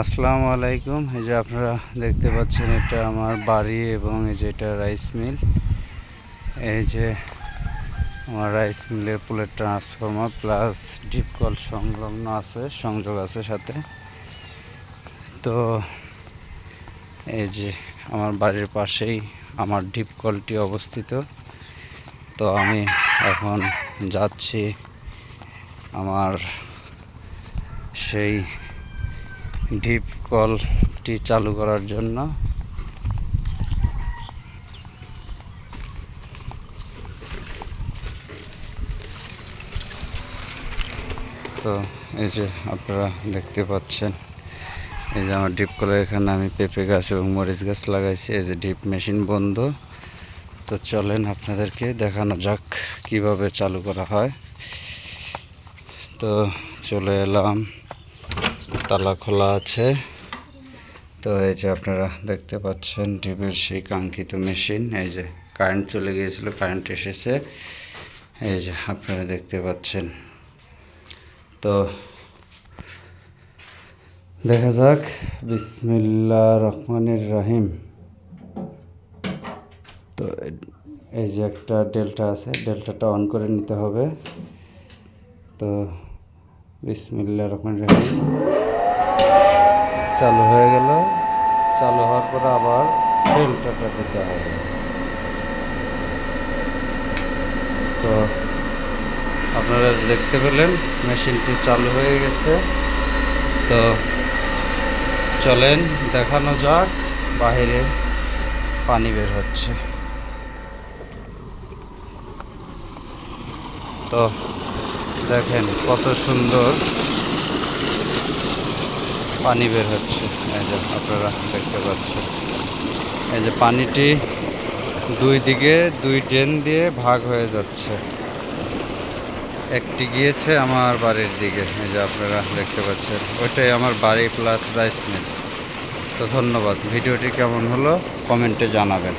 আসসালামু আলাইকুম। এই যে আপনারা দেখতে পাচ্ছেন এটা আমার বাড়ি এবং এই যে এটা রাইস মিল। এই যে আমার রাইস মিলের পুলের ট্রান্সফরমার প্লাস ডিপ কল সংলগ্ন আছে, সংযোগ আছে সাথে। তো এই যে আমার বাড়ির পাশেই আমার ডিপ কলটি অবস্থিত। তো আমি এখন যাচ্ছি আমার সেই ডিপ কলটি চালু করার জন্য। তো এই যে আপনারা দেখতে পাচ্ছেন, এই যে আমার ডিপ কলের এখানে আমি পেঁপে গাছ এবং মরিচ গাছ লাগাইছি। এই যে ডিপ মেশিন বন্ধ। তো চলেন আপনাদেরকে দেখানো যাক কিভাবে চালু করা হয়। তো চলে এলাম, তালা খোলা আছে। তো এই যে আপনারা দেখতে পাচ্ছেন ডিপের সেই কাঙ্ক্ষিত মেশিন। এই যে কারেন্ট চলে গিয়েছিল, কারেন্ট এসেছে, এই যে আপনারা দেখতে পাচ্ছেন। তো দেখা যাক, বিসমিল্লাহির রহমানির রহিম। তো এই যে একটা ডেল্টা আছে, ডেল্টাটা অন করে নিতে হবে। তো বিসমিল্লাহির রহমানির রহিম চালু হয়ে গেল। চালু হওয়ার পরে আবার ডেল্টাটা দিতে হবে। তো আপনারা দেখতে পেলেন মেশিনটি চালু হয়ে গেছে। তো চলেন দেখানো যাক, বাইরে পানি বের হচ্ছে। তো দেখেন কত সুন্দর পানি বের হচ্ছে। এই যে আপনারা দেখতে পাচ্ছেন, এই যে পানিটি দুই দিকে দুই ড্রেন দিয়ে ভাগ হয়ে যাচ্ছে। একটি গিয়েছে আমার বাড়ির দিকে, এই যে আপনারা দেখতে পাচ্ছেন, ওইটাই আমার বাড়ি প্লাস রাইস মিল। তো ধন্যবাদ। ভিডিওটি কেমন হলো কমেন্টে জানাবেন।